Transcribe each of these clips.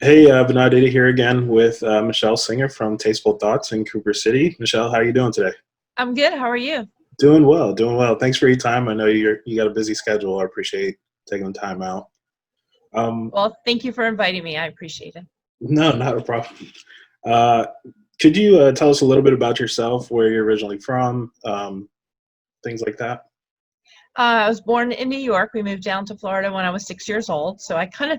Hey, Bernadette here again with Michelle Singer from Tasteful Thoughts in Cooper City. Michelle, how are you doing today? I'm good. How are you? Doing well, doing well. Thanks for your time. I know you got a busy schedule. I appreciate taking the time out. Um, Well, thank you for inviting me. I appreciate it. no, not a problem. Uh, could you tell us a little bit about yourself, where you're originally from, things like that? I was born in New York. We moved down to Florida when I was 6 years old, so I kind of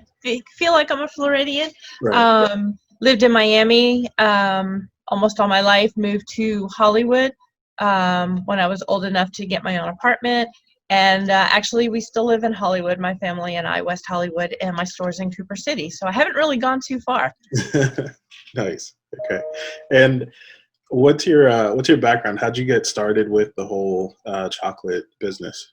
feel like I'm a Floridian. Right. Lived in Miami almost all my life. Moved to Hollywood when I was old enough to get my own apartment. And actually, we still live in Hollywood, my family and I, West Hollywood, and my store's in Cooper City. So I haven't really gone too far. Nice. Okay. And what's your background? How'd you get started with the whole chocolate business?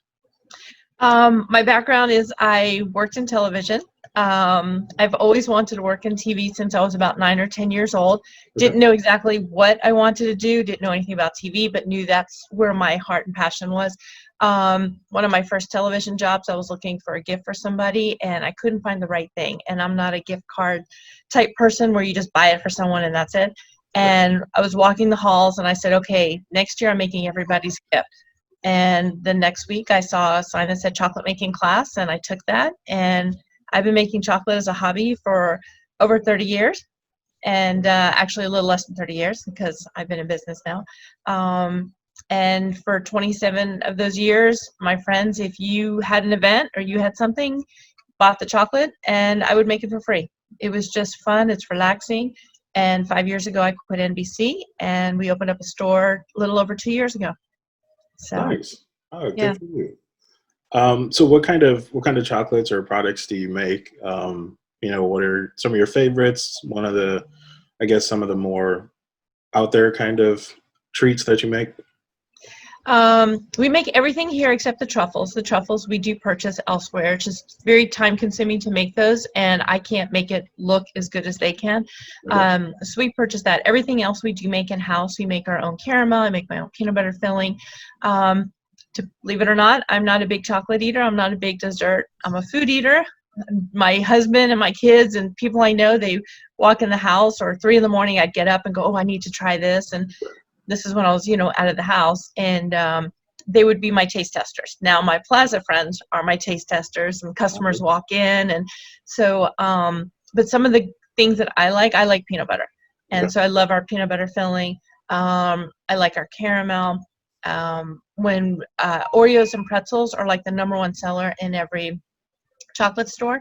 My background is I worked in television. I've always wanted to work in TV since I was about 9 or 10 years old. Okay. Didn't know exactly what I wanted to do, didn't know anything about TV, but knew that's where my heart and passion was. One of my first television jobs, I was looking for a gift for somebody, and I couldn't find the right thing. And I'm not a gift card type person where you just buy it for someone and that's it. Right. And I was walking the halls, and I said, okay, next year I'm making everybody's gift. And the next week I saw a sign that said chocolate making class, and I took that. And I've been making chocolate as a hobby for over 30 years, and actually a little less than 30 years because I've been in business now. And for 27 of those years, my friends, if you had an event or you had something, bought the chocolate and I would make it for free. It was just fun. It's relaxing. And 5 years ago, I quit NBC and we opened up a store a little over 2 years ago. So, Nice. Oh, yeah. good for you. So what kind of chocolates or products do you make? What are some of your favorites? I guess some of the more out there kind of treats that you make. We make everything here except the truffles. The truffles we do purchase elsewhere. It's just very time consuming to make those, and I can't make it look as good as they can. Okay. So we purchase that. Everything else we do make in house. We make our own caramel. I make my own peanut butter filling. To believe it or not, I'm not a big chocolate eater. I'm not a big dessert. I'm a food eater. My husband and my kids and people I know, they walk in the house or 3 in the morning, I'd get up and go, oh, I need to try this. And this is when I was, out of the house, and they would be my taste testers. Now my plaza friends are my taste testers, and customers walk in, and so, but some of the things that I like peanut butter, Okay. and so I love our peanut butter filling. I like our caramel. When Oreos and pretzels are like the #1 seller in every chocolate store.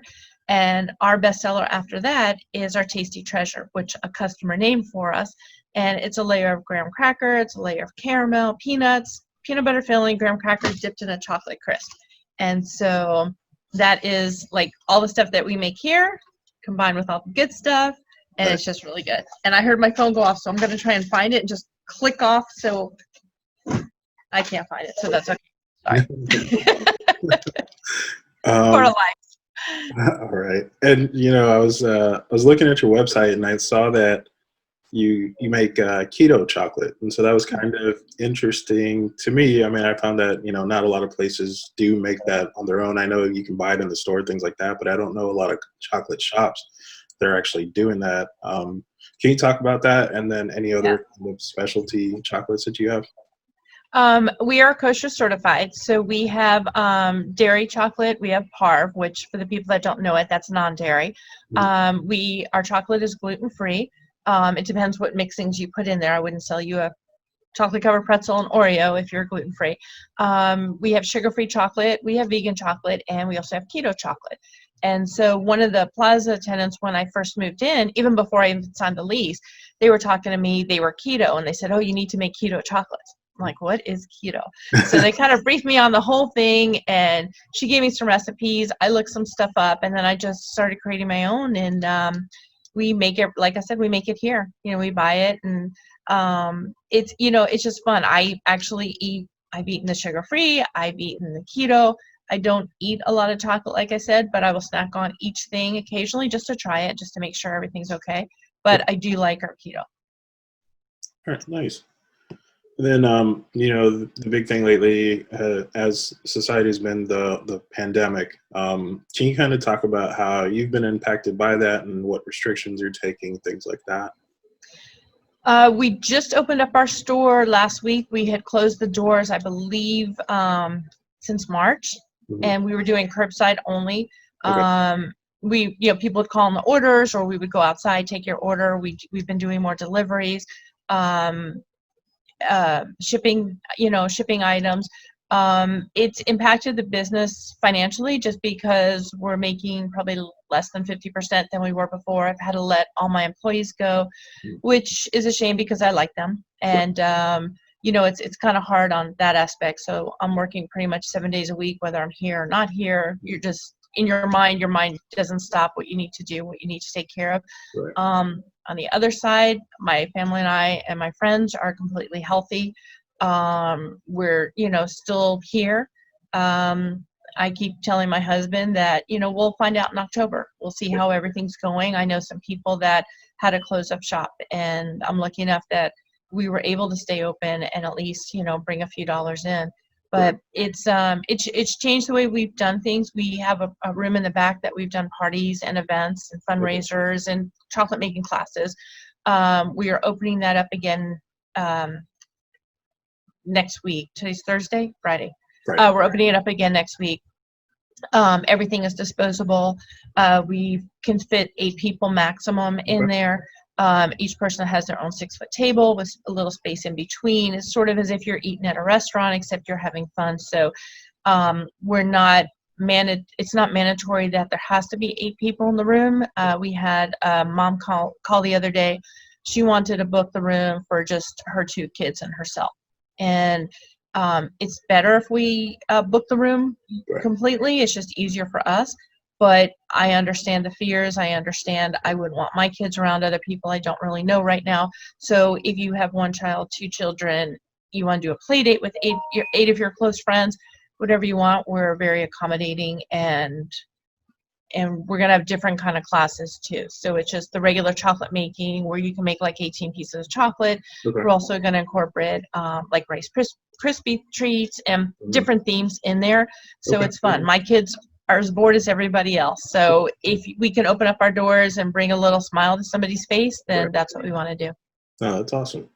And our bestseller after that is our Tasty Treasure, which a customer named for us. And it's a layer of graham cracker, it's a layer of caramel, peanuts, peanut butter filling, graham crackers dipped in a chocolate crisp. And so that is like all the stuff that we make here combined with all the good stuff. And Right. it's just really good. And I heard my phone go off, so I'm going to try and find it and just click off. So I can't find it. So that's okay. Sorry. For a Um, life. all right. And I was looking at your website and I saw that you make keto chocolate, and so that was kind of interesting to me. I mean, I found that not a lot of places do make that on their own. I know you can buy it in the store, things like that, but I don't know a lot of chocolate shops that are actually doing that. Can you talk about that, and then any Yeah. other kind of specialty chocolates that you have? We are kosher certified, so we have dairy chocolate. We have parve, which for the people that don't know it, that's non-dairy. Mhm. Our chocolate is gluten free. It depends what mixings you put in there. I wouldn't sell you a chocolate covered pretzel and Oreo if you're gluten free. We have sugar free chocolate. We have vegan chocolate, and we also have keto chocolate. And so one of the plaza attendants, when I first moved in, even before I even signed the lease, they were talking to me. They were keto, and they said, "Oh, you need to make keto chocolates." I'm like, what is keto? So they kind of briefed me on the whole thing, and she gave me some recipes. I looked some stuff up, and then I just started creating my own. And we make it, like I said, we make it here. We buy it, and it's just fun. I've eaten the sugar free. I've eaten the keto. I don't eat a lot of chocolate, like I said, but I will snack on each thing occasionally just to try it, just to make sure everything's okay. But I do like our keto. All right, nice. And then, the big thing lately, as society's been the pandemic. Can you kind of talk about how you've been impacted by that and what restrictions you're taking, things like that? We just opened up our store last week. We had closed the doors, I believe, since March, Hmm. and we were doing curbside only. Okay. People would call in the orders, or we would go outside, take your order. We've been doing more deliveries, um, shipping items. It's impacted the business financially just because we're making probably less than 50% than we were before. I've had to let all my employees go, Mm. which is a shame because I like them. Right. And, it's kind of hard on that aspect. So I'm working pretty much 7 days a week, whether I'm here or not here. You're just in your mind doesn't stop what you need to do, what you need to take care of. Right. On the other side, my family and I and my friends are completely healthy. We're, still here. I keep telling my husband that, we'll find out in October. We'll see how everything's going. I know some people that had to close up shop, and I'm lucky enough that we were able to stay open and at least, bring a few dollars in. But it's changed the way we've done things. We have a room in the back that we've done parties and events and fundraisers and chocolate making classes. We are opening that up again next week. Today's Thursday, Friday. Right. We're opening it up again next week. Everything is disposable. We can fit 8 people maximum in there. Each person has their own 6-foot table with a little space in between. It's sort of as if you're eating at a restaurant, except you're having fun. So we're not it's not mandatory that there has to be 8 people in the room. We had a mom call the other day. She wanted to book the room for just her 2 kids and herself. And it's better if we book the room completely. It's just easier for us. But I understand the fears. I understand I wouldn't want my kids around other people I don't really know right now. So if you have 1 child, 2 children, you want to do a play date with 8 of your close friends, whatever you want, we're very accommodating, and we're going to have different kind of classes too. So it's just the regular chocolate making where you can make like 18 pieces of chocolate. Okay. We're also going to incorporate like Rice Krispie treats and different themes in there. So it's fun. My kids are as bored as everybody else. So if we can open up our doors and bring a little smile to somebody's face, then that's what we want to do. Oh, that's awesome.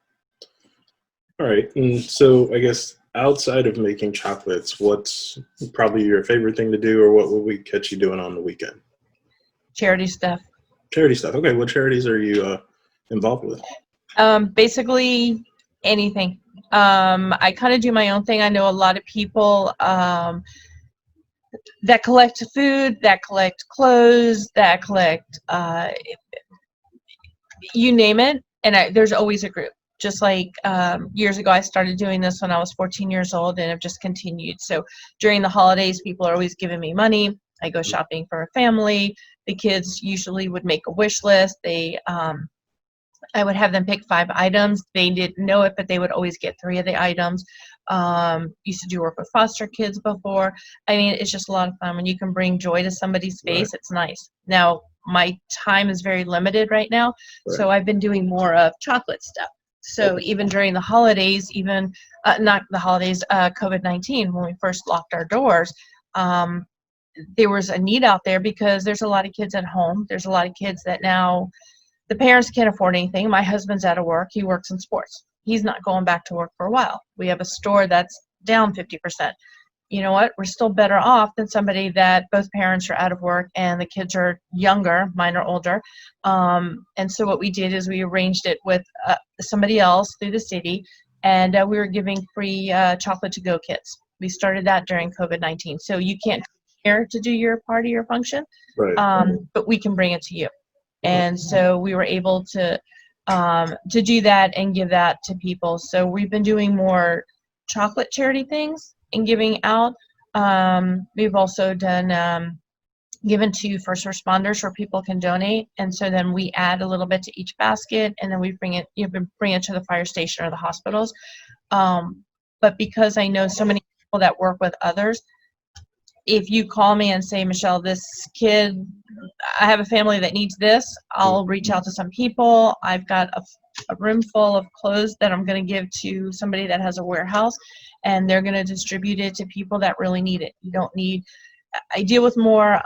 All right. And so I guess outside of making chocolates, what's probably your favorite thing to do, or what will we catch you doing on the weekend? Charity stuff. Charity stuff. Okay. What charities are you involved with? Basically anything. I kind of do my own thing. I know a lot of people that collect food, that collect clothes, that collect you name it, and there's always a group. Just like years ago, I started doing this when I was 14 years old, and I've just continued. So during the holidays, people are always giving me money. I go shopping for a family. The kids usually would make a wish list. I would have them pick 5 items. They didn't know it, but they would always get 3 of the items. Used to do work with foster kids before. I mean, it's just a lot of fun. When you can bring joy to somebody's face, it's nice. Now, my time is very limited right now, so I've been doing more of chocolate stuff. So even during the holidays, even not the holidays, COVID-19, when we first locked our doors, there was a need out there because there's a lot of kids at home. There's a lot of kids that now the parents can't afford anything. My husband's out of work. He works in sports. He's not going back to work for a while. We have a store that's down 50%. You know what? We're still better off than somebody that both parents are out of work and the kids are younger, mine are older. And so what we did is we arranged it with somebody else through the city, and we were giving free chocolate to go kits. We started that during COVID-19. So you can't come here to do your party or function, but we can bring it to you. And so we were able to do that and give that to people. So we've been doing more chocolate charity things and giving out. We've also done given to first responders where people can donate, and so then we add a little bit to each basket, and then we bring it to the fire station or the hospitals. But because I know so many people that work with others, if you call me and say, Michelle, this kid, I have a family that needs this, I'll reach out to some people. I've got a room full of clothes that I'm going to give to somebody that has a warehouse, and they're going to distribute it to people that really need it. You don't need, I deal with more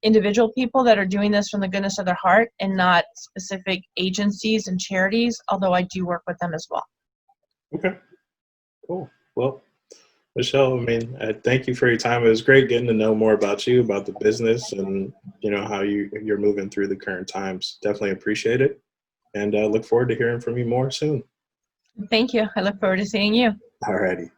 individual people that are doing this from the goodness of their heart and not specific agencies and charities, although I do work with them as well. Okay, cool. Well, Michele, I mean, thank you for your time. It was great getting to know more about you, about the business, and how you're moving through the current times. Definitely appreciate it, and look forward to hearing from you more soon. Thank you. I look forward to seeing you. Alrighty.